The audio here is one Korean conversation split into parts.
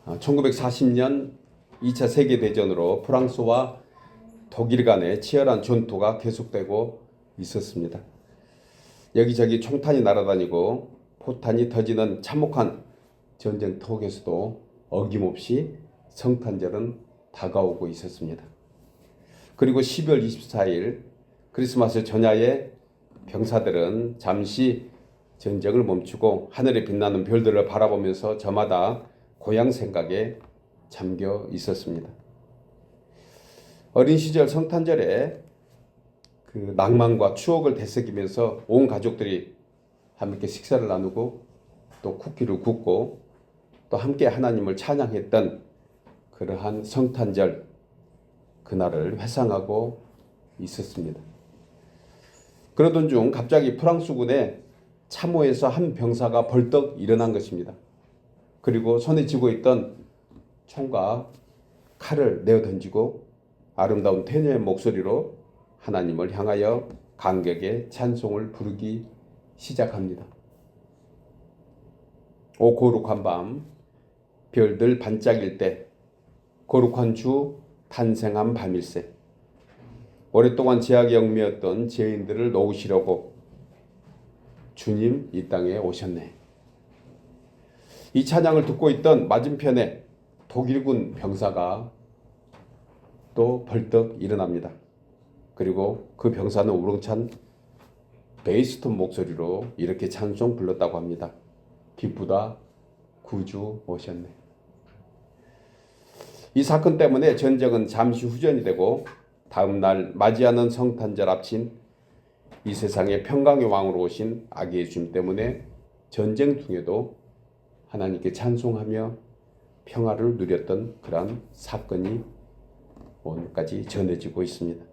1940년 2차 세계대전으로 프랑스와 독일 간의 치열한 전투가 계속되고 있었습니다. 여기저기 총탄이 날아다니고 포탄이 터지는 참혹한 전쟁터에서도 어김없이 성탄절은 다가오고 있었습니다. 그리고 12월 24일 크리스마스 전야에 병사들은 잠시 전쟁을 멈추고 하늘에 빛나는 별들을 바라보면서 저마다 고향 생각에 잠겨 있었습니다. 어린 시절 성탄절에 그 낭만과 추억을 되새기면서 온 가족들이 함께 식사를 나누고 또 쿠키를 굽고 또 함께 하나님을 찬양했던 그러한 성탄절 그날을 회상하고 있었습니다. 그러던 중 갑자기 프랑스군의 참호에서 한 병사가 벌떡 일어난 것입니다. 그리고 손에 쥐고 있던 총과 칼을 내어 던지고 아름다운 태녀의 목소리로 하나님을 향하여 감격의 찬송을 부르기 시작합니다. 오 거룩한 밤, 별들 반짝일 때, 거룩한 주 탄생한 밤일세. 오랫동안 죄악의 얽매였던 죄인들을 놓으시려고 주님 이 땅에 오셨네. 이 찬양을 듣고 있던 맞은편에 독일군 병사가 또 벌떡 일어납니다. 그리고 그 병사는 우렁찬 베이스톤 목소리로 이렇게 찬송 불렀다고 합니다. 기쁘다 구주 오셨네. 이 사건 때문에 전쟁은 잠시 후전이 되고 다음 날 맞이하는 성탄절 앞친 이 세상의 평강의 왕으로 오신 아기 예수님 때문에 전쟁 중에도 하나님께 찬송하며 평화를 누렸던 그러한 사건이 오늘까지 전해지고 있습니다.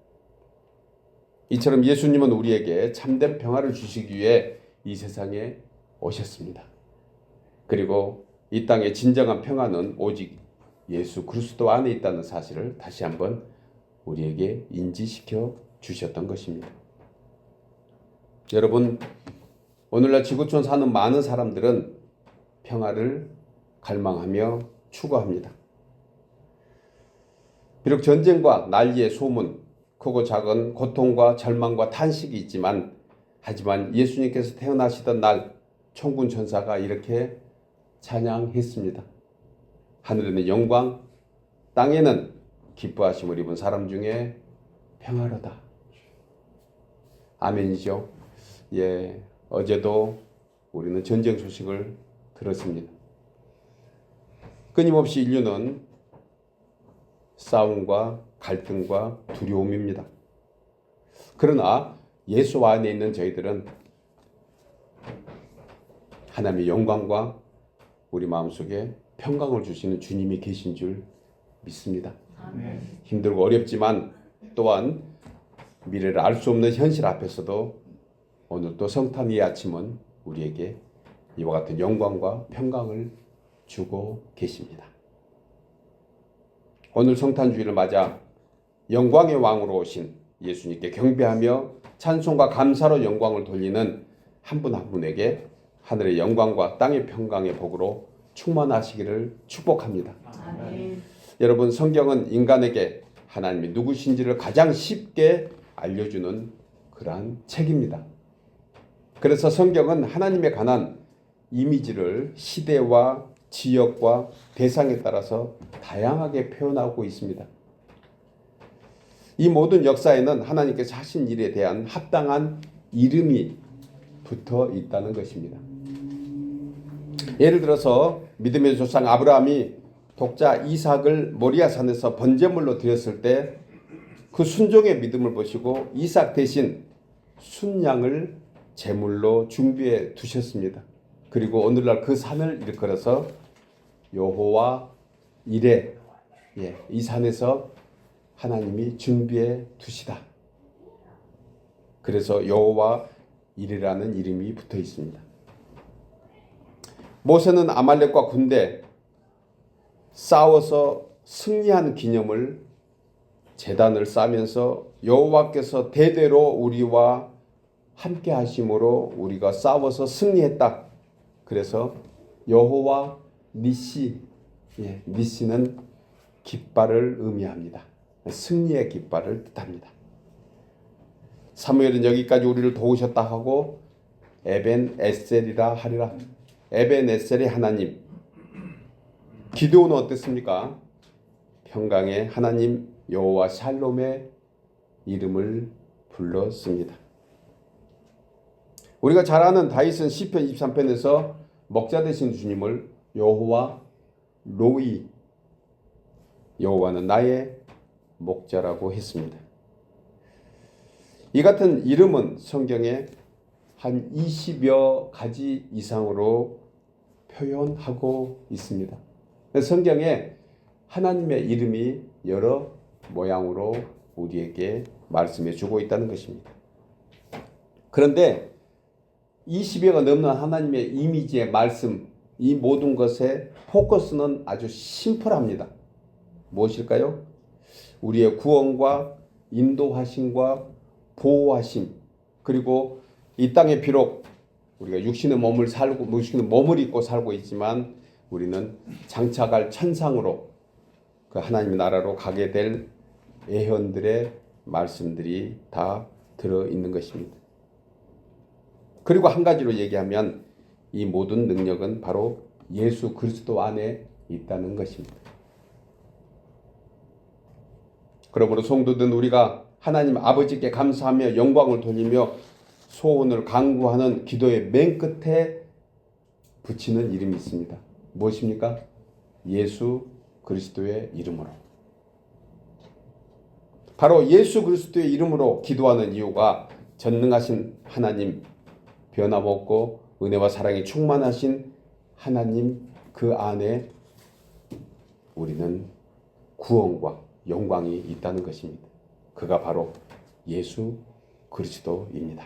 이처럼 예수님은 우리에게 참된 평화를 주시기 위해 이 세상에 오셨습니다. 그리고 이 땅의 진정한 평화는 오직 예수 그리스도 안에 있다는 사실을 다시 한번 우리에게 인지시켜 주셨던 것입니다. 여러분, 오늘날 지구촌 사는 많은 사람들은 평화를 갈망하며 추구합니다. 비록 전쟁과 난리의 소문, 크고 작은 고통과 절망과 탄식이 있지만 하지만 예수님께서 태어나시던 날 천군 천사가 이렇게 찬양했습니다. 하늘에는 영광, 땅에는 기뻐하심을 입은 사람 중에 평화로다. 아멘이죠. 어제도 우리는 전쟁 소식을 들었습니다. 끊임없이 인류는 싸움과 갈등과 두려움입니다. 그러나 예수 안에 있는 저희들은 하나님의 영광과 우리 마음속에 평강을 주시는 주님이 계신 줄 믿습니다. 아멘. 힘들고 어렵지만 또한 미래를 알 수 없는 현실 앞에서도 오늘 또 성탄의 아침은 우리에게 이와 같은 영광과 평강을 주고 계십니다. 오늘 성탄주의를 맞아 영광의 왕으로 오신 예수님께 경배하며 찬송과 감사로 영광을 돌리는 한 분 한 분에게 하늘의 영광과 땅의 평강의 복으로 충만하시기를 축복합니다. 아멘. 여러분, 성경은 인간에게 하나님이 누구신지를 가장 쉽게 알려주는 그러한 책입니다. 그래서 성경은 하나님에 관한 이미지를 시대와 지역과 대상에 따라서 다양하게 표현하고 있습니다. 이 모든 역사에는 하나님께서 하신 일에 대한 합당한 이름이 붙어 있다는 것입니다. 예를 들어서 믿음의 조상 아브라함이 독자 이삭을 모리아산에서 번제물로 드렸을 때 그 순종의 믿음을 보시고 이삭 대신 순양을 제물로 준비해 두셨습니다. 그리고 오늘날 그 산을 일컬어서 여호와 이레, 이 산에서 하나님이 준비해 두시다. 그래서 여호와 이레라는 이름이 붙어 있습니다. 모세는 아말렉과 군대 싸워서 승리한 기념을 제단을 쌓으면서 여호와께서 대대로 우리와 함께 하심으로 우리가 싸워서 승리했다. 그래서 여호와 니시, 니시는 깃발을 의미합니다. 승리의 깃발을 뜻합니다. 사무엘은 여기까지 우리를 도우셨다 하고 에벤 에셀이라 하리라. 에벤 에셀의 하나님. 기드온은 어땠습니까? 평강의 하나님 여호와 샬롬의 이름을 불렀습니다. 우리가 잘 아는 다윗은 시편 23편에서 목자 되신 주님을 여호와 로이, 여호와는 나의 목자라고 했습니다. 이 같은 이름은 성경에 한 20여 가지 이상으로 표현하고 있습니다. 성경에 하나님의 이름이 여러 모양으로 우리에게 말씀해 주고 있다는 것입니다. 그런데 20여가 넘는 하나님의 이미지의 말씀, 이 모든 것의 포커스는 아주 심플합니다. 무엇일까요? 우리의 구원과 인도하심과 보호하심, 그리고 이 땅에 비록 우리가 육신의 몸을 입고 살고 있지만 우리는 장차갈 천상으로 그 하나님의 나라로 가게 될 예언들의 말씀들이 다 들어있는 것입니다. 그리고 한 가지로 얘기하면 이 모든 능력은 바로 예수 그리스도 안에 있다는 것입니다. 그러므로 성도된 우리가 하나님 아버지께 감사하며 영광을 돌리며 소원을 간구하는 기도의 맨 끝에 붙이는 이름이 있습니다. 무엇입니까? 예수 그리스도의 이름으로. 바로 예수 그리스도의 이름으로 기도하는 이유가 전능하신 하나님, 변함없고 은혜와 사랑이 충만하신 하나님 그 안에 우리는 구원과 영광이 있다는 것입니다. 그가 바로 예수 그리스도입니다.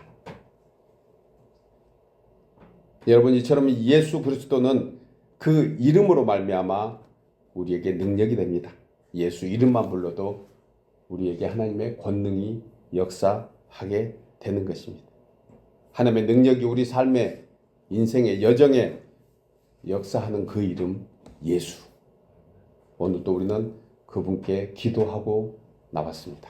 여러분, 이처럼 예수 그리스도는 그 이름으로 말미암아 우리에게 능력이 됩니다. 예수 이름만 불러도 우리에게 하나님의 권능이 역사하게 되는 것입니다. 하나님의 능력이 우리 삶의 인생의 여정에 역사하는 그 이름 예수. 오늘도 우리는 그분께 기도하고 나왔습니다.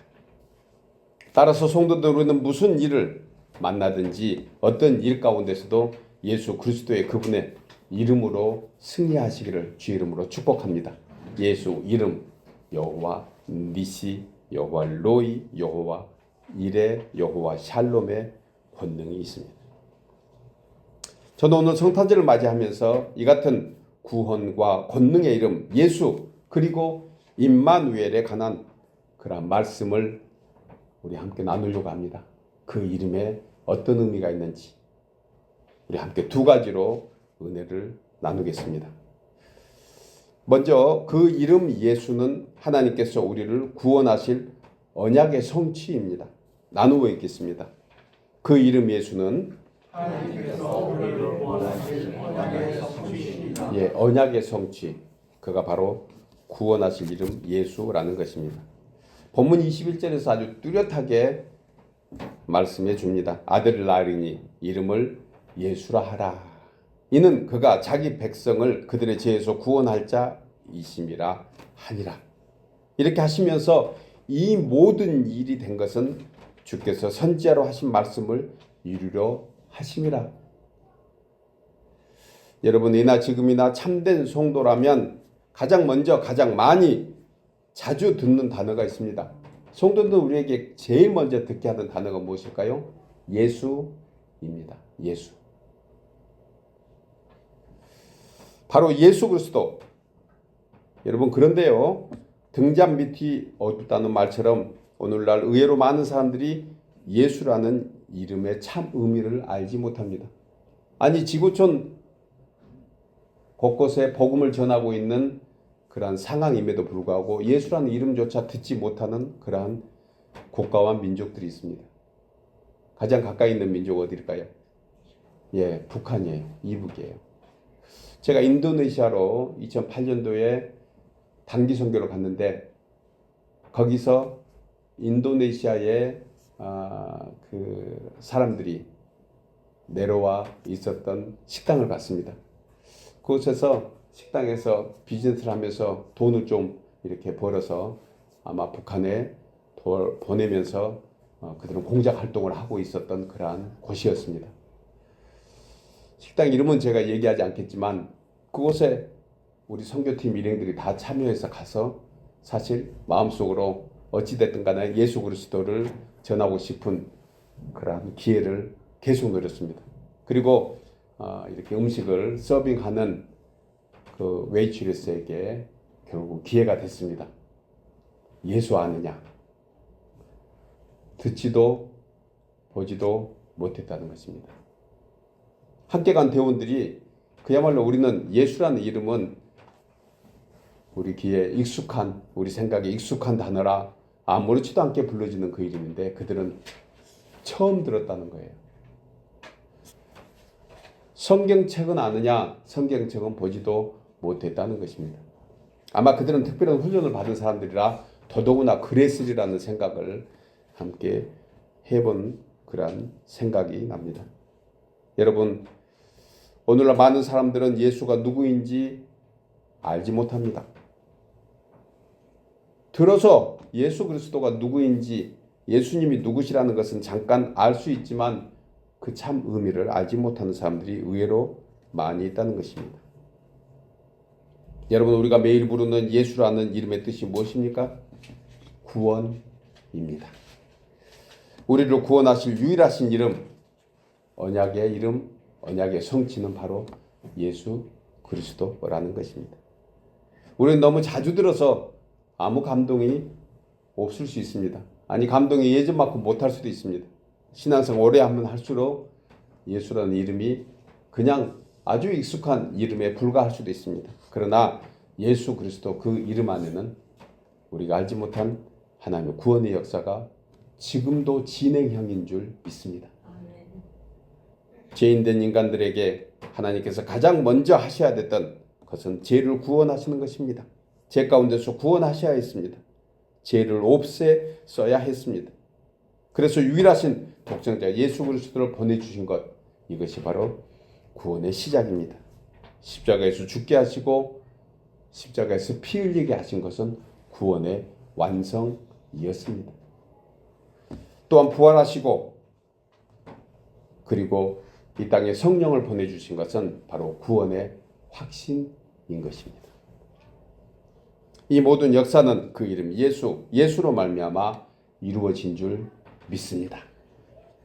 따라서 성도들 우리는 무슨 일을 만나든지 어떤 일 가운데서도 예수 그리스도의 그분의 이름으로 승리하시기를 주의 이름으로 축복합니다. 예수 이름 여호와 니시, 여호와 로이, 여호와 이레, 여호와 샬롬의 권능이 있습니다. 저는 오늘 성탄절을 맞이하면서 이 같은 구원과 권능의 이름 예수 그리고 임마누엘에 관한 그런 말씀을 우리 함께 나누려고 합니다. 그 이름에 어떤 의미가 있는지 우리 함께 두 가지로 은혜를 나누겠습니다. 먼저 그 이름 예수는 하나님께서 우리를 구원하실 언약의 성취입니다. 나누어 읽겠습니다. 그 이름 예수는 하나님께서 우리를 구원하실 언약의 성취입니다. 언약의 성취. 그가 바로 구원하실 이름 예수라는 것입니다. 본문 21절에서 아주 뚜렷하게 말씀해 줍니다. 아들을 낳으리니 이름을 예수라 하라. 이는 그가 자기 백성을 그들의 죄에서 구원할 자이심이라 하니라. 이렇게 하시면서 이 모든 일이 된 것은 주께서 선지자로 하신 말씀을 이루려 하심이라. 여러분, 이나 지금이나 참된 성도라면 가장 먼저 가장 많이 자주 듣는 단어가 있습니다. 성도는 우리에게 제일 먼저 듣게 하는 단어가 무엇일까요? 예수입니다. 예수. 바로 예수 그리스도. 여러분, 그런데요, 등잔 밑이 어둡다는 말처럼 오늘날 의외로 많은 사람들이 예수라는 이름의 참 의미를 알지 못합니다. 아니, 지구촌 곳곳에 복음을 전하고 있는 그러한 상황임에도 불구하고 예수라는 이름조차 듣지 못하는 그러한 국가와 민족들이 있습니다. 가장 가까이 있는 민족 어디일까요? 북한이에요. 이북이에요. 제가 인도네시아로 2008년도에 단기 선교를 갔는데 거기서 인도네시아의 그 사람들이 내려와 있었던 식당을 갔습니다. 그곳에서 식당에서 비즈니스를 하면서 돈을 좀 이렇게 벌어서 아마 북한에 보내면서 그들은 공작 활동을 하고 있었던 그러한 곳이었습니다. 식당 이름은 제가 얘기하지 않겠지만 그곳에 우리 선교팀 일행들이 다 참여해서 가서 사실 마음속으로 어찌됐든 간에 예수 그리스도를 전하고 싶은 그러한 기회를 계속 누렸습니다. 그리고 이렇게 음식을 서빙하는 그 웨이트리스에게 결국 기회가 됐습니다. 예수 아느냐? 듣지도 보지도 못했다는 것입니다. 함께 간 대원들이 그야말로 우리는 예수라는 이름은 우리 귀에 익숙한, 우리 생각에 익숙한 단어라 아무렇지도 않게 불러지는 그 이름인데 그들은 처음 들었다는 거예요. 성경책은 아느냐? 성경책은 보지도 못했다는 것입니다. 아마 그들은 특별한 훈련을 받은 사람들이라 더더구나 그랬으리라는 생각을 함께 해본 그런 생각이 납니다. 여러분, 오늘날 많은 사람들은 예수가 누구인지 알지 못합니다. 들어서 예수 그리스도가 누구인지 예수님이 누구시라는 것은 잠깐 알 수 있지만 그 참 의미를 알지 못하는 사람들이 의외로 많이 있다는 것입니다. 여러분, 우리가 매일 부르는 예수라는 이름의 뜻이 무엇입니까? 구원입니다. 우리를 구원하실 유일하신 이름, 언약의 이름, 언약의 성취는 바로 예수 그리스도라는 것입니다. 우리는 너무 자주 들어서 아무 감동이 없을 수 있습니다. 아니, 감동이 예전만큼 못할 수도 있습니다. 신앙생활 오래 하면 할수록 예수라는 이름이 그냥 아주 익숙한 이름에 불과할 수도 있습니다. 그러나 예수 그리스도 그 이름 안에는 우리가 알지 못한 하나님의 구원의 역사가 지금도 진행형인 줄 믿습니다. 죄인된 인간들에게 하나님께서 가장 먼저 하셔야 됐던 것은 죄를 구원하시는 것입니다. 죄 가운데서 구원하셔야 했습니다. 죄를 없애서야 했습니다. 그래서 유일하신 독생자 예수 그리스도를 보내주신 것, 이것이 바로 구원의 시작입니다. 십자가에서 죽게 하시고 십자가에서 피 흘리게 하신 것은 구원의 완성이었습니다. 또한 부활하시고 그리고 이 땅에 성령을 보내주신 것은 바로 구원의 확신인 것입니다. 이 모든 역사는 그 이름 예수로 말미암아 이루어진 줄 믿습니다.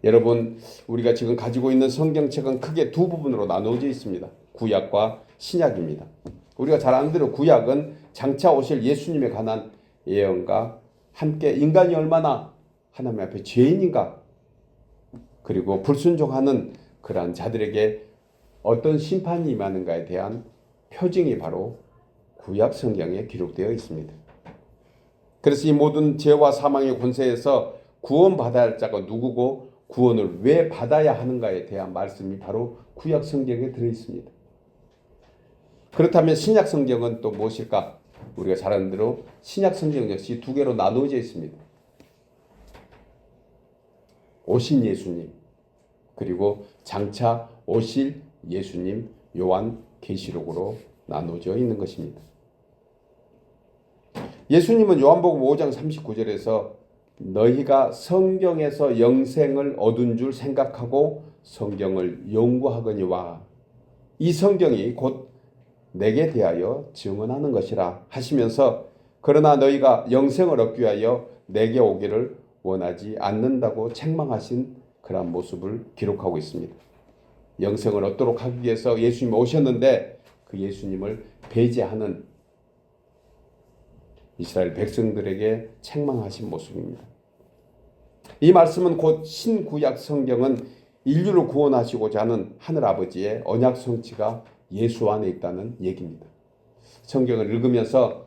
여러분, 우리가 지금 가지고 있는 성경책은 크게 두 부분으로 나누어져 있습니다. 구약과 신약입니다. 우리가 잘 아는 대로 구약은 장차 오실 예수님에 관한 예언과 함께 인간이 얼마나 하나님 앞에 죄인인가, 그리고 불순종하는 그러한 자들에게 어떤 심판이 임하는가에 대한 표징이 바로 구약 성경에 기록되어 있습니다. 그래서 이 모든 죄와 사망의 권세에서 구원받아야 할 자가 누구고 구원을 왜 받아야 하는가에 대한 말씀이 바로 구약 성경에 들어있습니다. 그렇다면 신약 성경은 또 무엇일까? 우리가 잘 아는 대로 신약 성경 역시 두 개로 나누어져 있습니다. 오신 예수님, 그리고 장차 오실 예수님, 요한 계시록으로 나누어져 있는 것입니다. 예수님은 요한복음 5장 39절에서 너희가 성경에서 영생을 얻은 줄 생각하고 성경을 연구하거니와 이 성경이 곧 내게 대하여 증언하는 것이라 하시면서 그러나 너희가 영생을 얻기 위하여 내게 오기를 원하지 않는다고 책망하신 그런 모습을 기록하고 있습니다. 영생을 얻도록 하기 위해서 예수님이 오셨는데 그 예수님을 배제하는 이스라엘 백성들에게 책망하신 모습입니다. 이 말씀은 곧 신구약 성경은 인류를 구원하시고자 하는 하늘아버지의 언약 성취가 예수 안에 있다는 얘기입니다. 성경을 읽으면서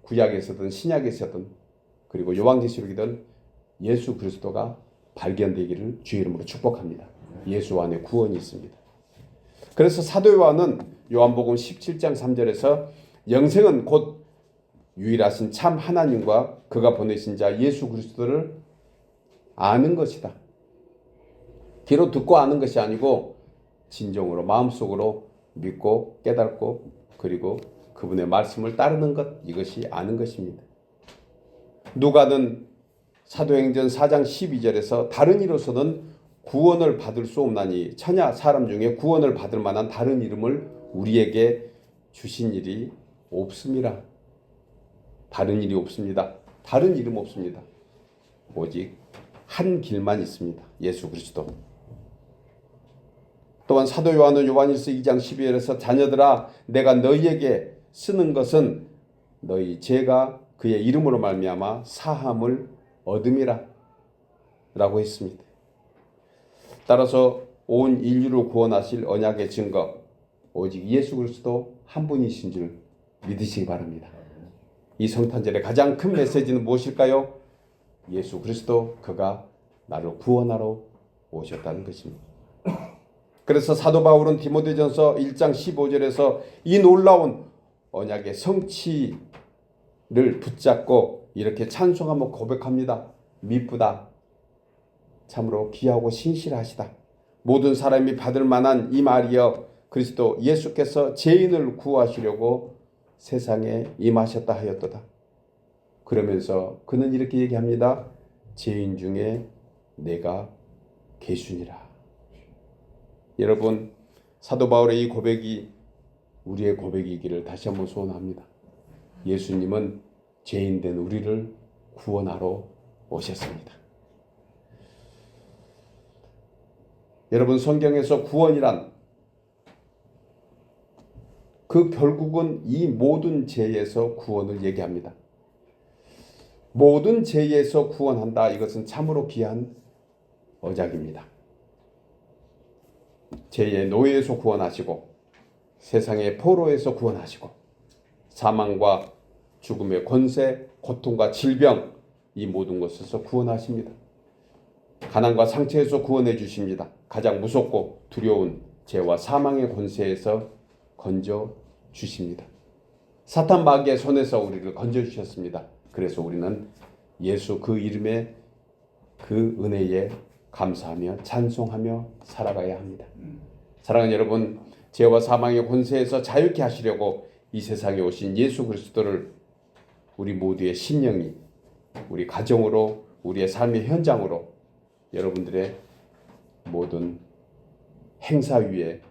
구약에서든 신약에서든 그리고 요한계시록이든 예수 그리스도가 발견되기를 주의 이름으로 축복합니다. 예수 안에 구원이 있습니다. 그래서 사도 요한은 요한복음 17장 3절에서 영생은 곧 유일하신 참 하나님과 그가 보내신 자 예수 그리스도를 아는 것이다. 귀로 듣고 아는 것이 아니고 진정으로 마음속으로 믿고 깨닫고 그리고 그분의 말씀을 따르는 것, 이것이 아는 것입니다. 누가는 사도행전 4장 12절에서 다른 이로서는 구원을 받을 수 없나니 천하 사람 중에 구원을 받을 만한 다른 이름을 우리에게 주신 일이 없습니다. 다른 일이 없습니다. 다른 이름 없습니다. 오직 한 길만 있습니다. 예수 그리스도. 또한 사도 요한은 요한일서 2장 12절에서 자녀들아 내가 너희에게 쓰는 것은 너희 죄가 그의 이름으로 말미암아 사함을 얻음이라 라고 했습니다. 따라서 온 인류를 구원하실 언약의 증거 오직 예수 그리스도 한 분이신 줄 믿으시기 바랍니다. 이 성탄절의 가장 큰 메시지는 무엇일까요? 예수 그리스도 그가 나를 구원하러 오셨다는 것입니다. 그래서 사도 바울은 디모데전서 1장 15절에서 이 놀라운 언약의 성취를 붙잡고 이렇게 찬송하며 고백합니다. 미쁘다. 참으로 귀하고 신실하시다. 모든 사람이 받을 만한 이 말이여 그리스도 예수께서 죄인을 구하시려고 세상에 임하셨다 하였도다. 그러면서 그는 이렇게 얘기합니다. 죄인 중에 내가 계수니라. 여러분, 사도 바울의 이 고백이 우리의 고백이기를 다시 한번 소원합니다. 예수님은 죄인된 우리를 구원하러 오셨습니다. 여러분, 성경에서 구원이란 그 결국은 이 모든 죄에서 구원을 얘기합니다. 모든 죄에서 구원한다. 이것은 참으로 귀한 언약입니다. 죄의 노예에서 구원하시고 세상의 포로에서 구원하시고 사망과 죽음의 권세, 고통과 질병 이 모든 것에서 구원하십니다. 가난과 상처에서 구원해 주십니다. 가장 무섭고 두려운 죄와 사망의 권세에서 건져 주십니다. 사탄 마귀의 손에서 우리를 건져 주셨습니다. 그래서 우리는 예수 그 이름의 그 은혜에 감사하며 찬송하며 살아가야 합니다. 사랑하는 여러분, 죄와 사망의 권세에서 자유케 하시려고 이 세상에 오신 예수 그리스도를 우리 모두의 심령이 우리 가정으로 우리의 삶의 현장으로 여러분들의 모든 행사 위에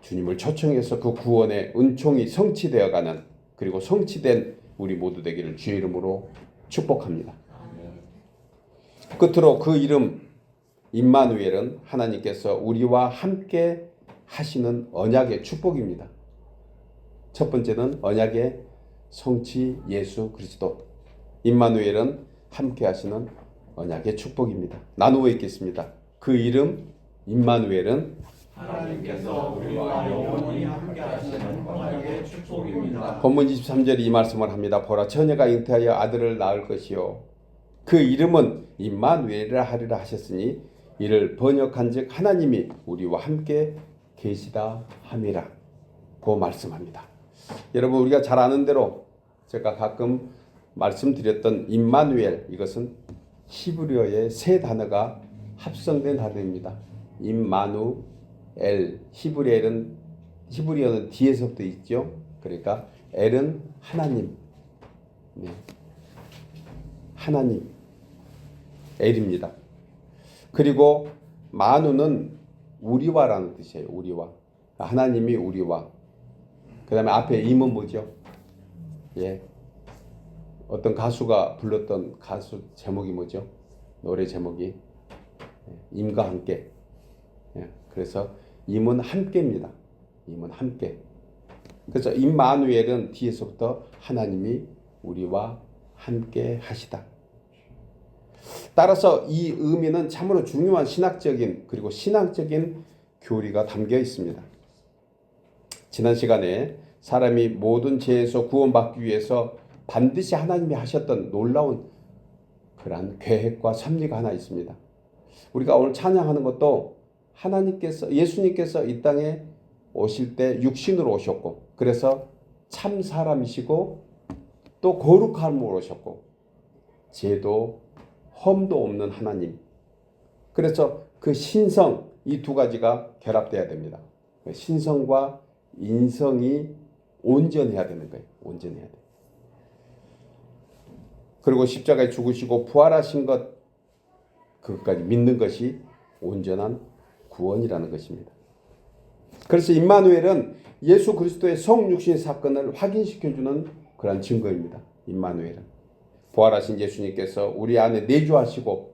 주님을 초청해서 그 구원의 은총이 성취되어가는 그리고 성취된 우리 모두 되기를 주의 이름으로 축복합니다. 끝으로 그 이름 임마누엘은 하나님께서 우리와 함께 하시는 언약의 축복입니다. 첫 번째는 언약의 성취 예수 그리스도. 임마누엘은 함께 하시는 언약의 축복입니다. 나누어 읽겠습니다. 그 이름 임마누엘은 하나님께서 우리와 영원히 함께 하시는 언약의 축복입니다. 본문 23절에 이 말씀을 합니다. 보라 처녀가 잉태하여 아들을 낳을 것이요 그 이름은 임마누엘이라 하리라 하셨으니 이를 번역한즉 하나님이 우리와 함께 계시다 함이라 고 말씀합니다. 여러분, 우리가 잘 아는 대로 제가 가끔 말씀드렸던 임마누엘, 이것은 히브리어의 세 단어가 합성된 단어입니다. 임마누엘, 히브리어는 뒤에서부터 있죠. 그러니까 엘은 하나님, 하나님, 엘입니다. 그리고 마누는 우리와라는 뜻이에요. 우리와. 하나님이 우리와. 그 다음에 앞에 임은 뭐죠? 예. 어떤 가수가 불렀던 가수 제목이 뭐죠? 노래 제목이 임과 함께. 예. 그래서 임은 함께입니다. 임은 함께. 그래서 임마누엘은 뒤에서부터 하나님이 우리와 함께 하시다. 따라서 이 의미는 참으로 중요한 신학적인 그리고 신앙적인 교리가 담겨 있습니다. 지난 시간에 사람이 모든 죄에서 구원받기 위해서 반드시 하나님이 하셨던 놀라운 그러한 계획과 섭리가 하나 있습니다. 우리가 오늘 찬양하는 것도 하나님께서 예수님께서 이 땅에 오실 때 육신으로 오셨고 그래서 참 사람이시고 또 거룩함으로 오셨고 죄도 험도 없는 하나님. 그래서 그 신성 이 두 가지가 결합돼야 됩니다. 신성과 인성이 온전해야 되는 거예요. 온전해야 돼. 그리고 십자가에 죽으시고 부활하신 것 그것까지 믿는 것이 온전한 구원이라는 것입니다. 그래서 임마누엘은 예수 그리스도의 성육신 사건을 확인시켜주는 그런 증거입니다. 임마누엘은 부활하신 예수님께서 우리 안에 내주하시고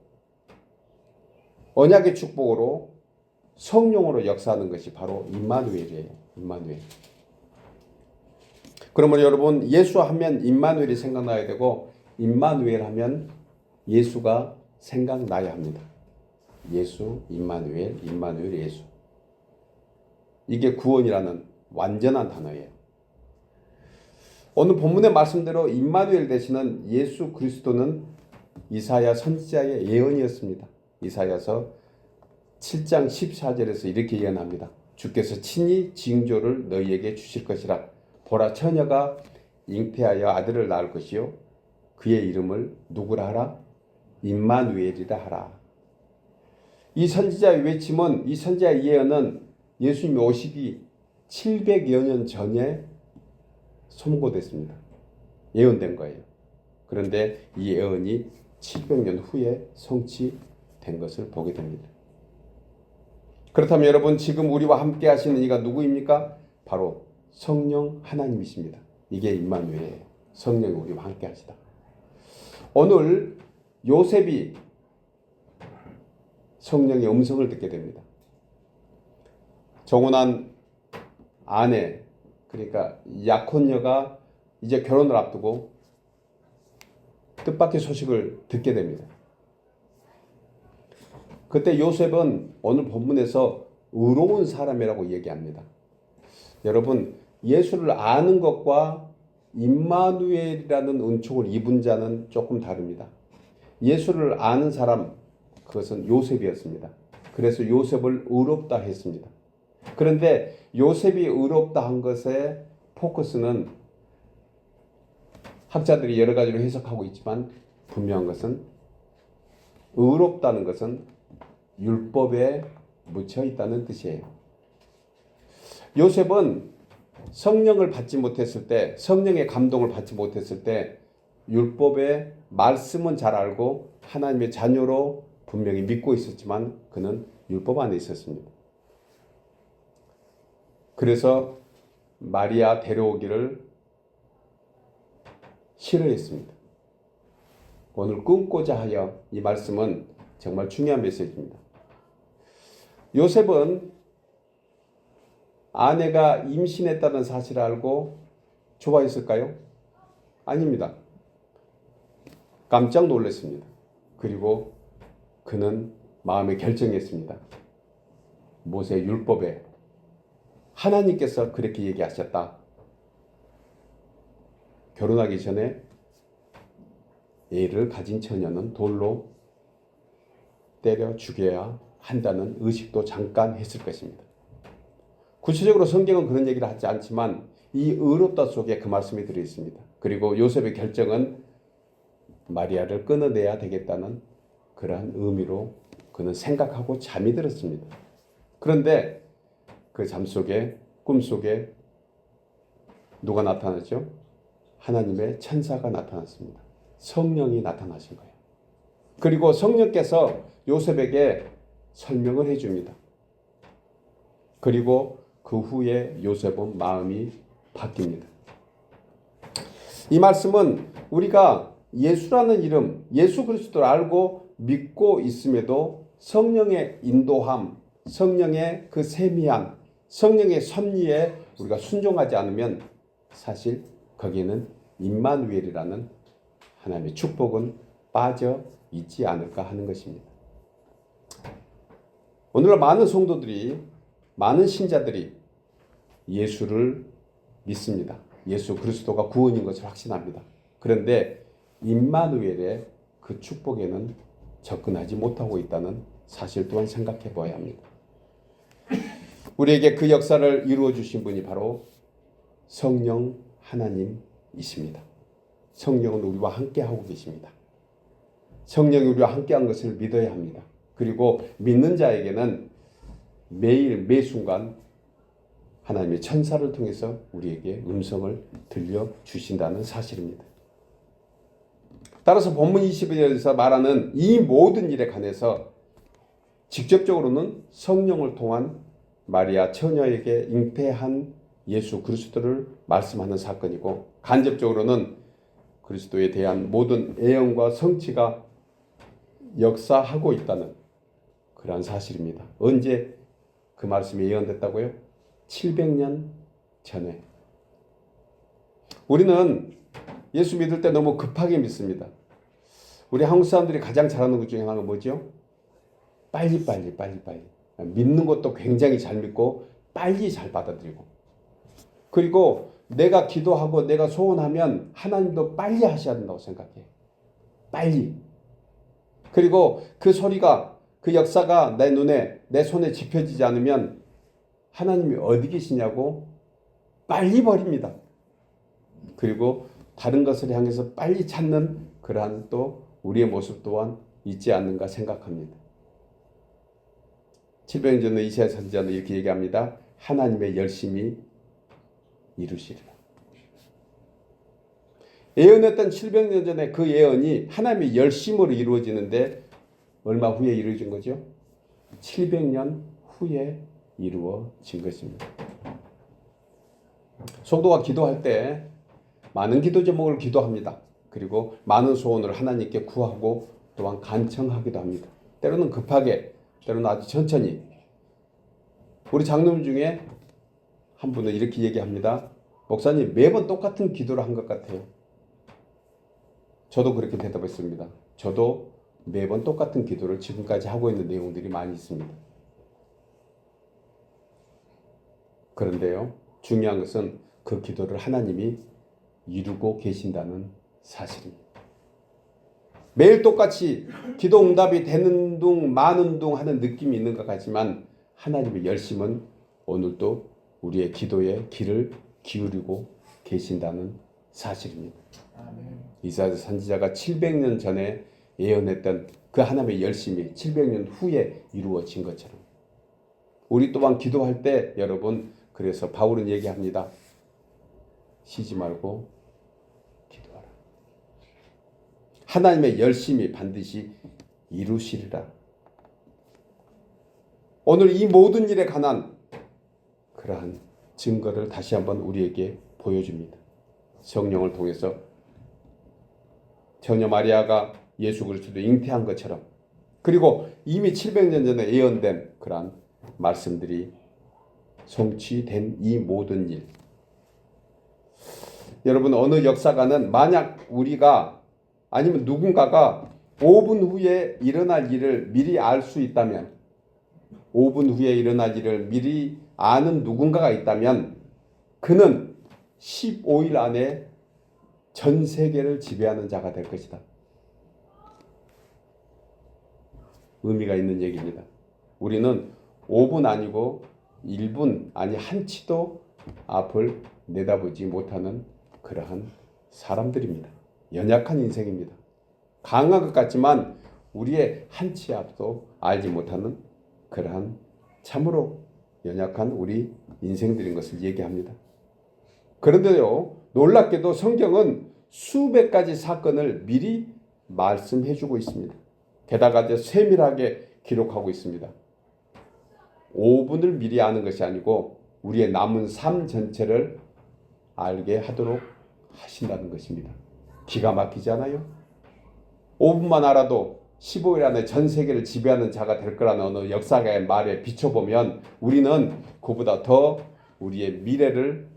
언약의 축복으로 성령으로 역사하는 것이 바로 임마누엘이에요. 임마누엘. 그러므로 여러분 예수 하면 임마누엘이 생각나야 되고 임마누엘 하면 예수가 생각나야 합니다. 예수, 임마누엘, 임마누엘, 예수. 이게 구원이라는 완전한 단어예요. 오늘 본문의 말씀대로 임마누엘 되시는 예수 그리스도는 이사야 선지자의 예언이었습니다. 이사야서 7장 14절에서 이렇게 예언합니다. 주께서 친히 징조를 너희에게 주실 것이라. 보라 처녀가 잉태하여 아들을 낳을 것이요 그의 이름을 누구라 하라? 임마누엘이라 하라. 이 선지자의 외침은 이 선지자의 예언은 예수님이 오시기 700여 년 전에 선고됐습니다. 예언된 거예요. 그런데 이 예언이 700년 후에 성취된 것을 보게 됩니다. 그렇다면 여러분 지금 우리와 함께 하시는 이가 누구입니까? 바로 성령 하나님이십니다. 이게 임마누엘이에요. 성령이 우리와 함께 하시다. 오늘 요셉이 성령의 음성을 듣게 됩니다. 정혼한 아내 그러니까 약혼녀가 이제 결혼을 앞두고 뜻밖의 소식을 듣게 됩니다. 그때 요셉은 오늘 본문에서 의로운 사람이라고 얘기합니다. 여러분 예수를 아는 것과 임마누엘이라는 은총을 입은 자는 조금 다릅니다. 예수를 아는 사람 그것은 요셉이었습니다. 그래서 요셉을 의롭다 했습니다. 그런데 요셉이 의롭다 한 것의 포커스는 학자들이 여러 가지로 해석하고 있지만 분명한 것은 의롭다는 것은 율법에 묻혀 있다는 뜻이에요. 요셉은 성령을 받지 못했을 때, 성령의 감동을 받지 못했을 때 율법의 말씀은 잘 알고 하나님의 자녀로 분명히 믿고 있었지만 그는 율법 안에 있었습니다. 그래서 마리아 데려오기를 싫어했습니다. 오늘 끊고자 하여 이 말씀은 정말 중요한 메시지입니다. 요셉은 아내가 임신했다는 사실을 알고 좋아했을까요? 아닙니다. 깜짝 놀랐습니다. 그리고 그는 마음에 결정했습니다. 모세 율법에 하나님께서 그렇게 얘기하셨다. 결혼하기 전에 애를 가진 처녀는 돌로 때려 죽여야 한다는 의식도 잠깐 했을 것입니다. 구체적으로 성경은 그런 얘기를 하지 않지만 이 의롭다 속에 그 말씀이 들어있습니다. 그리고 요셉의 결정은 마리아를 끊어내야 되겠다는 그러한 의미로 그는 생각하고 잠이 들었습니다. 그런데 그 잠 속에 꿈 속에 누가 나타났죠? 하나님의 천사가 나타났습니다. 성령이 나타나신 거예요. 그리고 성령께서 요셉에게 설명을 해줍니다. 그리고 그 후에 요셉은 마음이 바뀝니다. 이 말씀은 우리가 예수라는 이름, 예수 그리스도를 알고 믿고 있음에도 성령의 인도함, 성령의 그 세미함, 성령의 섭리에 우리가 순종하지 않으면 사실 거기에는 임마누엘이라는 하나님의 축복은 빠져 있지 않을까 하는 것입니다. 오늘날 많은 성도들이, 많은 신자들이 예수를 믿습니다. 예수 그리스도가 구원인 것을 확신합니다. 그런데 임마누엘의 그 축복에는 접근하지 못하고 있다는 사실 또한 생각해 봐야 합니다. 우리에게 그 역사를 이루어 주신 분이 바로 성령 하나님이십니다. 성령은 우리와 함께하고 계십니다. 성령이 우리와 함께한 것을 믿어야 합니다. 그리고 믿는 자에게는 매일 매순간 하나님의 천사를 통해서 우리에게 음성을 들려주신다는 사실입니다. 따라서 본문 20절에서 말하는 이 모든 일에 관해서 직접적으로는 성령을 통한 마리아 처녀에게 잉태한 예수 그리스도를 말씀하는 사건이고, 간접적으로는 그리스도에 대한 모든 애언과 성취가 역사하고 있다는 그러한 사실입니다. 언제 그 말씀이 예언됐다고요? 700년 전에. 우리는 예수 믿을 때 너무 급하게 믿습니다. 우리 한국 사람들이 가장 잘하는 것 중에 하나가 뭐죠? 빨리. 믿는 것도 굉장히 잘 믿고 빨리 잘 받아들이고, 그리고 내가 기도하고 내가 소원하면 하나님도 빨리 하셔야 된다고 생각해. 빨리. 그리고 그 소리가, 그 역사가 내 눈에, 내 손에 집혀지지 않으면 하나님이 어디 계시냐고 빨리 버립니다. 그리고 다른 것을 향해서 빨리 찾는 그러한 또 우리의 모습 또한 있지 않는가 생각합니다. 700년 전에 이사야 선지자는 이렇게 얘기합니다. 하나님의 열심히 이루시리라. 예언했던 700년 전에 그 예언이 하나님의 열심으로 이루어지는데 얼마 후에 이루어진 거죠? 700년 후에 이루어진 것입니다. 성도가 기도할 때 많은 기도 제목을 기도합니다. 그리고 많은 소원을 하나님께 구하고 또한 간청하기도 합니다. 때로는 급하게, 때로는 아주 천천히. 우리 장로님 중에 한 분은 이렇게 얘기합니다. 목사님, 매번 똑같은 기도를 한 것 같아요. 저도 그렇게 대답했습니다. 저도 매번 똑같은 기도를 지금까지 하고 있는 내용들이 많이 있습니다. 그런데요, 중요한 것은 그 기도를 하나님이 이루고 계신다는 사실입니다. 매일 똑같이 기도 응답이 되는 둥 마는 둥 하는 느낌이 있는 것 같지만 하나님의 열심은 오늘도 우리의 기도에 귀를 기울이고 계신다는 사실입니다. 이사야 선지자가 700년 전에 예언했던 그 하나님의 열심이 700년 후에 이루어진 것처럼 우리 또한 기도할 때 여러분, 그래서 바울은 얘기합니다. 쉬지 말고 기도하라. 하나님의 열심이 반드시 이루시리라. 오늘 이 모든 일에 관한 그러한 증거를 다시 한번 우리에게 보여줍니다. 성령을 통해서 처녀 마리아가 예수 그리스도를 잉태한 것처럼, 그리고 이미 700년 전에 예언된 그러한 말씀들이 성취된 이 모든 일. 여러분, 어느 역사가는 만약 우리가 아니면 누군가가 5분 후에 일어날 일을 미리 알 수 있다면, 5분 후에 일어날 일을 미리 아는 누군가가 있다면 그는 15일 안에 전 세계를 지배하는 자가 될 것이다. 의미가 있는 얘기입니다. 우리는 5분 아니고 1분 아니 한치도 앞을 내다보지 못하는 그러한 사람들입니다. 연약한 인생입니다. 강한 것 같지만 우리의 한치 앞도 알지 못하는 그러한 참으로 연약한 우리 인생들인 것을 얘기합니다. 그런데요, 놀랍게도 성경은 수백 가지 사건을 미리 말씀해주고 있습니다. 게다가 세밀하게 기록하고 있습니다. 5분을 미리 아는 것이 아니고 우리의 남은 삶 전체를 알게 하도록 하신다는 것입니다. 기가 막히지 않아요? 5분만 알아도 15일 안에 전 세계를 지배하는 자가 될 거라는 어느 역사가의 말에 비춰보면 우리는 그보다 더 우리의 미래를,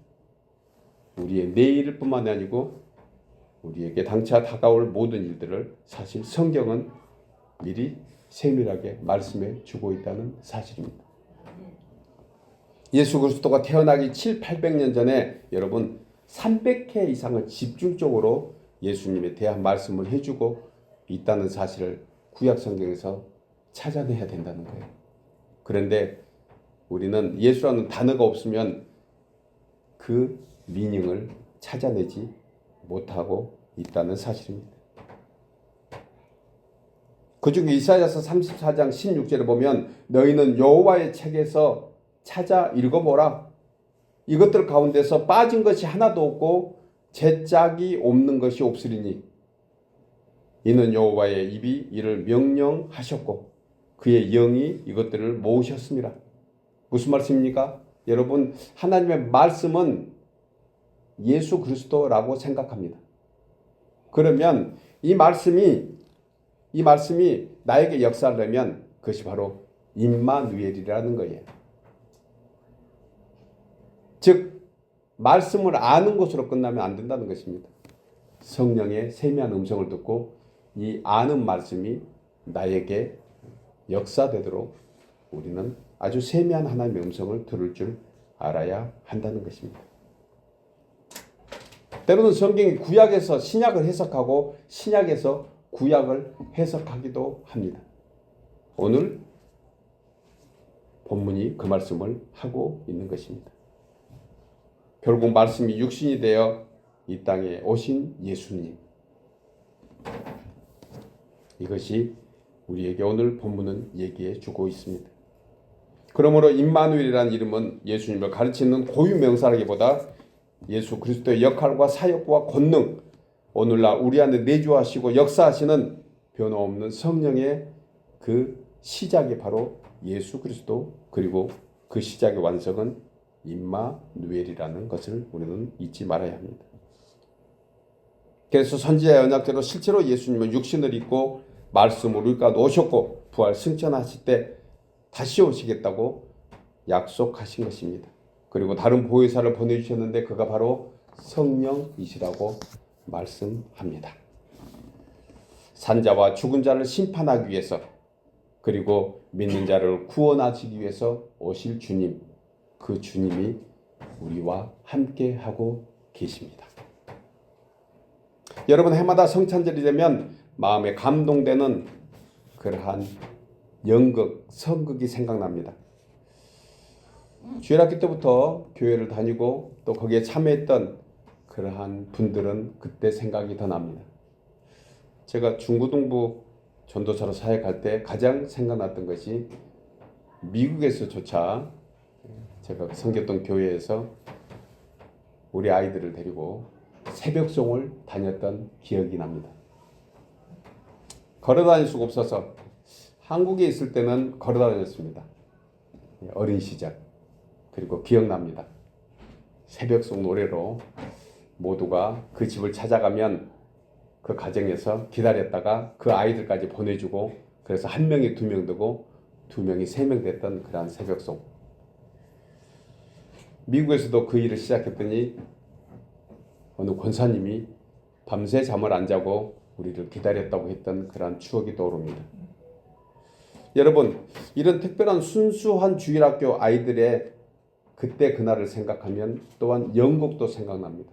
우리의 내일을 뿐만 아니고 우리에게 당차 다가올 모든 일들을 사실 성경은 미리 세밀하게 말씀해 주고 있다는 사실입니다. 예수 그리스도가 태어나기 700~800년 전에 여러분 300회 이상을 집중적으로 예수님에 대한 말씀을 해주고 있다는 사실을 구약 성경에서 찾아내야 된다는 거예요. 그런데 우리는 예수라는 단어가 없으면 그 미닝을 찾아내지 못하고 있다는 사실입니다. 그중에 이사야서 34장 16절에 보면 너희는 여호와의 책에서 찾아 읽어보라. 이것들 가운데서 빠진 것이 하나도 없고 제 짝이 없는 것이 없으리니 이는 여호와의 입이 이를 명령하셨고 그의 영이 이것들을 모으셨습니다. 무슨 말씀입니까? 여러분, 하나님의 말씀은 예수 그리스도라고 생각합니다. 그러면 이 말씀이 나에게 역사를 하면 그것이 바로 임마누엘이라는 거예요. 즉 말씀을 아는 것으로 끝나면 안 된다는 것입니다. 성령의 세미한 음성을 듣고 이 아는 말씀이 나에게 역사되도록 우리는 아주 세미한 하나님의 음성을 들을 줄 알아야 한다는 것입니다. 때로는 성경이 구약에서 신약을 해석하고 신약에서 구약을 해석하기도 합니다. 오늘 본문이 그 말씀을 하고 있는 것입니다. 결국 말씀이 육신이 되어 이 땅에 오신 예수님, 이것이 우리에게 오늘 본문은 얘기해 주고 있습니다. 그러므로 임마누엘이라는 이름은 예수님을 가르치는 고유 명사라기보다 예수 그리스도의 역할과 사역과 권능, 오늘날 우리 안에 내주하시고 역사하시는 변함없는 성령의 그 시작이 바로 예수 그리스도, 그리고 그 시작의 완성은 임마누엘이라는 것을 우리는 잊지 말아야 합니다. 그래서 선지자의 언약대로 실제로 예수님은 육신을 입고 말씀으로 우리 가운데 오셨고 부활 승천하실 때 다시 오시겠다고 약속하신 것입니다. 그리고 다른 보혜사를 보내주셨는데 그가 바로 성령이시라고 말씀합니다. 산자와 죽은 자를 심판하기 위해서, 그리고 믿는 자를 구원하시기 위해서 오실 주님, 그 주님이 우리와 함께 하고 계십니다. 여러분, 해마다 성찬절이 되면 마음에 감동되는 그러한 연극, 선극이 생각납니다. 주일학교 때부터 교회를 다니고 또 거기에 참여했던 그러한 분들은 그때 생각이 더 납니다. 제가 중고등부 전도사로 사역할 때 가장 생각났던 것이 미국에서조차 제가 섬겼던 교회에서 우리 아이들을 데리고 새벽송을 다녔던 기억이 납니다. 걸어다닐 수가 없어서 한국에 있을 때는 걸어다녔습니다. 어린 시절. 그리고 기억납니다. 새벽송 노래로 모두가 그 집을 찾아가면 그 가정에서 기다렸다가 그 아이들까지 보내주고, 그래서 한 명이 두 명 되고 두 명이 세 명 됐던 그러한 새벽송. 미국에서도 그 일을 시작했더니 어느 권사님이 밤새 잠을 안 자고 우리를 기다렸다고 했던 그러한 추억이 떠오릅니다. 여러분, 이런 특별한 순수한 주일학교 아이들의 그때 그날을 생각하면 또한 영국도 생각납니다.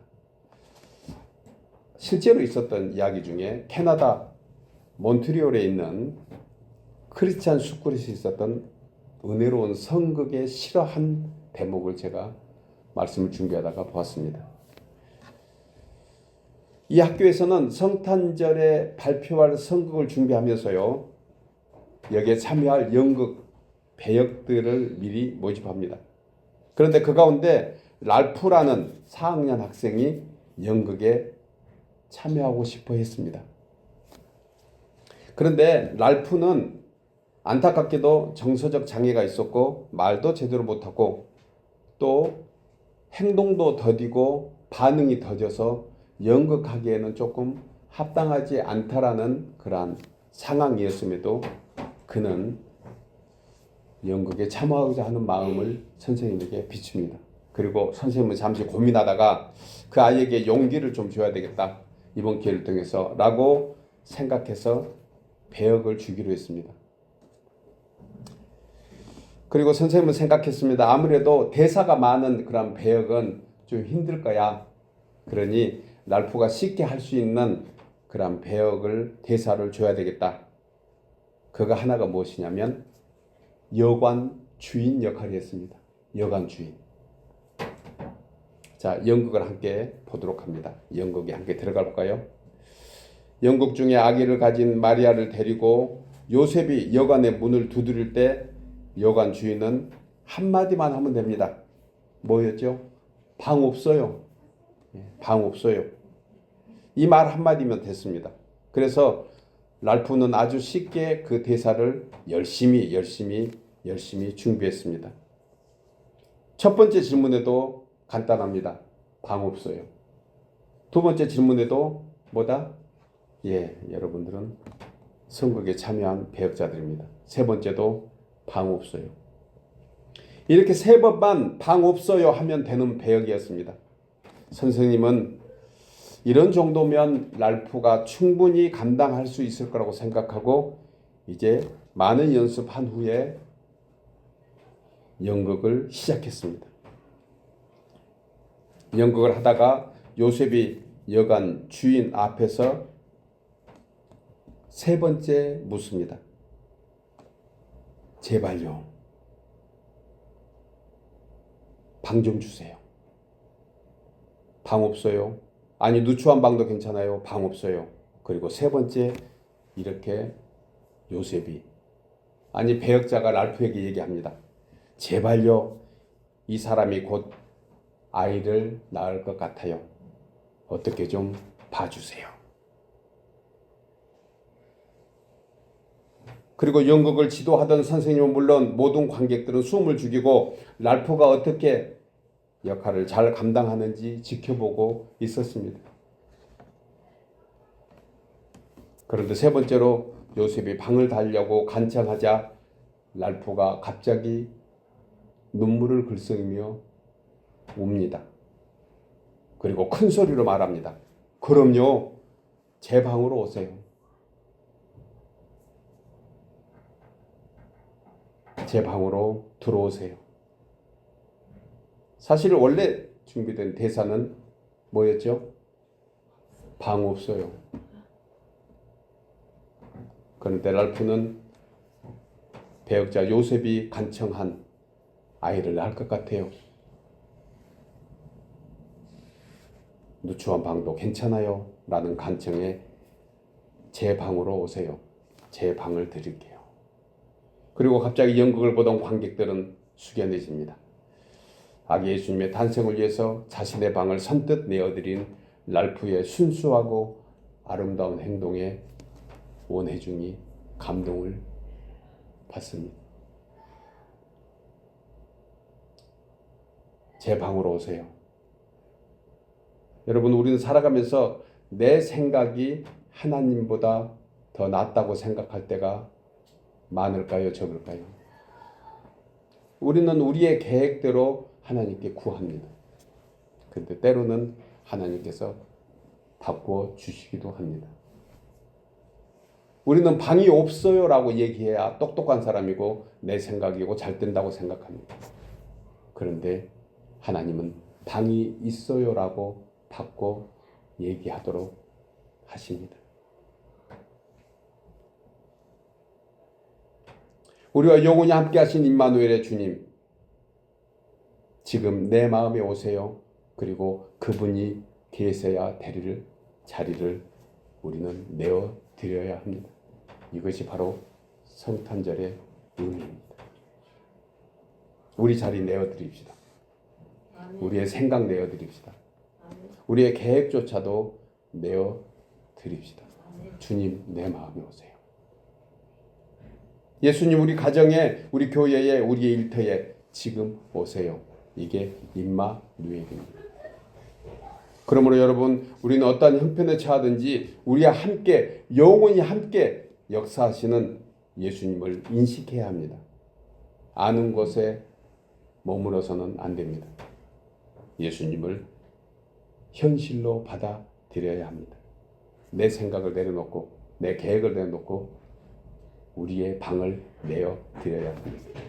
실제로 있었던 이야기 중에 캐나다 몬트리올에 있는 크리스찬 스쿨에서 있었던 은혜로운 성극의 실화한 대목을 제가 말씀을 준비하다가 보았습니다. 이 학교에서는 성탄절에 발표할 성극을 준비하면서요, 여기에 참여할 연극 배역들을 미리 모집합니다. 그런데 그 가운데 랄프라는 4학년 학생이 연극에 참여하고 싶어 했습니다. 그런데 랄프는 안타깝게도 정서적 장애가 있었고 말도 제대로 못하고 또 행동도 더디고 반응이 더뎌서 연극하기에는 조금 합당하지 않다라는 그러한 상황이었음에도 그는 연극에 참여하고자 하는 마음을 선생님에게 비춥니다. 그리고 선생님은 잠시 고민하다가 그 아이에게 용기를 좀 줘야 되겠다, 이번 기회를 통해서 라고 생각해서 배역을 주기로 했습니다. 그리고 선생님은 생각했습니다. 아무래도 대사가 많은 그런 배역은 좀 힘들 거야. 그러니 랄프가 쉽게 할 수 있는 그런 배역을, 대사를 줘야 되겠다. 그가 하나가 무엇이냐면 여관 주인 역할이었습니다. 여관 주인. 자, 연극을 함께 보도록 합니다. 연극에 함께 들어가 볼까요? 연극 중에 아기를 가진 마리아를 데리고 요셉이 여관의 문을 두드릴 때 여관 주인은 한마디만 하면 됩니다. 뭐였죠? 방 없어요. 방 없어요. 이 말 한마디면 됐습니다. 그래서 랄프는 아주 쉽게 그 대사를 열심히 준비했습니다. 첫 번째 질문에도 간단합니다. 방 없어요. 두 번째 질문에도 뭐다? 여러분들은 선거에 참여한 배역자들입니다. 세 번째도 방 없어요. 이렇게 세 번만 방 없어요 하면 되는 배역이었습니다. 선생님은 이런 정도면 랄프가 충분히 감당할 수 있을 거라고 생각하고 이제 많은 연습한 후에 연극을 시작했습니다. 연극을 하다가 요셉이 여관 주인 앞에서 세 번째 묻습니다. 제발요. 방 좀 주세요. 방 없어요. 아니 누추한 방도 괜찮아요. 방 없어요. 그리고 세 번째 이렇게 요셉이 아니 배역자가 랄프에게 얘기합니다. 제발요. 이 사람이 곧 아이를 낳을 것 같아요. 어떻게 좀 봐주세요. 그리고 연극을 지도하던 선생님은 물론 모든 관객들은 숨을 죽이고 랄프가 어떻게 역할을 잘 감당하는지 지켜보고 있었습니다. 그런데 세 번째로 요셉이 방을 달려고 간청하자 랄프가 갑자기 눈물을 글썽이며 웁니다. 그리고 큰 소리로 말합니다. 그럼요, 제 방으로 오세요. 제 방으로 들어오세요. 사실 원래 준비된 대사는 뭐였죠? 방 없어요. 그런데 랄프는 배역자 요셉이 간청한 아이를 낳을 것 같아요. 누추한 방도 괜찮아요. 라는 간청에 제 방으로 오세요. 제 방을 드릴게요. 그리고 갑자기 연극을 보던 관객들은 숙연해집니다. 아기 예수님의 탄생을 위해서 자신의 방을 선뜻 내어드린 랄프의 순수하고 아름다운 행동에 온 회중이 감동을 받습니다. 제 방으로 오세요. 여러분, 우리는 살아가면서 내 생각이 하나님보다 더 낫다고 생각할 때가 많을까요? 적을까요? 우리는 우리의 계획대로 하나님께 구합니다. 근데 때로는 하나님께서 바꾸어 주시기도 합니다. 우리는 방이 없어요 라고 얘기해야 똑똑한 사람이고 내 생각이고 잘 된다고 생각합니다. 그런데 하나님은 방이 있어요 라고 바꿔 얘기하도록 하십니다. 우리와 영원히 함께 하신 임마누엘의 주님, 지금 내 마음에 오세요. 그리고 그분이 계셔야 될 자리를 우리는 내어드려야 합니다. 이것이 바로 성탄절의 의미입니다. 우리 자리 내어드립시다. 우리의 생각 내어드립시다. 우리의 계획조차도 내어드립시다. 주님, 내 마음에 오세요. 예수님, 우리 가정에, 우리 교회에, 우리의 일터에 지금 오세요. 이게 임마누엘입니다. 그러므로 여러분, 우리는 어떠한 형편에 처하든지 우리와 함께, 영원히 함께 역사하시는 예수님을 인식해야 합니다. 아는 곳에 머물러서는 안 됩니다. 예수님을 현실로 받아들여야 합니다. 내 생각을 내려놓고 내 계획을 내려놓고 우리의 방을 내어드려야 합니다.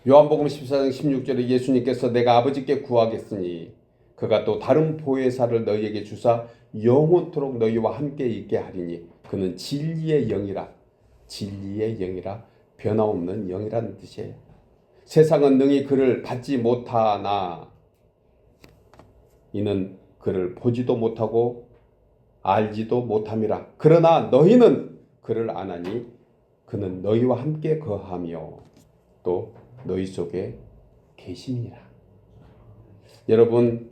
요한복음 14장 16절에 예수님께서 내가 아버지께 구하겠으니 그가 또 다른 보혜사를 너희에게 주사 영원토록 너희와 함께 있게 하리니 그는 진리의 영이라 변함없는 영이라는 뜻이에요. 세상은 능히 그를 받지 못하나 이는 그를 보지도 못하고 알지도 못함이라. 그러나 너희는 그를 아나니 그는 너희와 함께 거하며 또 너희 속에 계심이라. 여러분,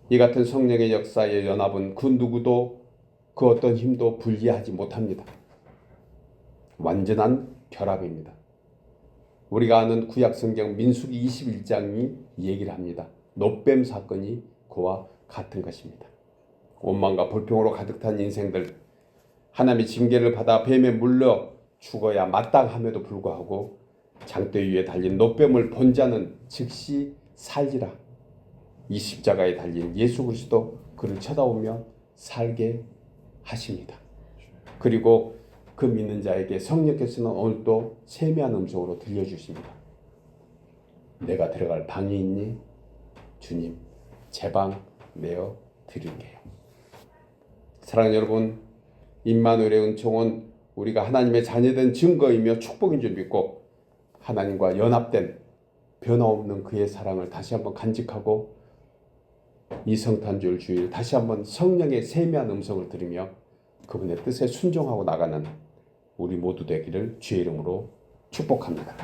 이 같은 성령의 역사의 연합은 그 누구도 그 어떤 힘도 분리하지 못합니다. 완전한 결합입니다. 우리가 아는 구약성경 민수기 21장이 얘기를 합니다. 놋뱀 사건이 그와 같은 것입니다. 원망과 불평으로 가득 찬 인생들, 하나님의 징계를 받아 뱀에 물려 죽어야 마땅함에도 불구하고 장대 위에 달린 놋뱀을 본 자는 즉시 살리라. 이 십자가에 달린 예수 그리스도 그를 쳐다보며 살게 하십니다. 그리고 그 믿는 자에게 성령께서는 오늘도 세미한 음성으로 들려주십니다. 내가 들어갈 방이 있니? 주님, 제 방 내어 드릴게요. 사랑하는 여러분, 임마누엘의 은총은 우리가 하나님의 자녀된 증거이며 축복인 줄 믿고 하나님과 연합된 변화없는 그의 사랑을 다시 한번 간직하고 이 성탄절 주일 다시 한번 성령의 세미한 음성을 들으며 그분의 뜻에 순종하고 나가는 우리 모두 되기를 주의 이름으로 축복합니다.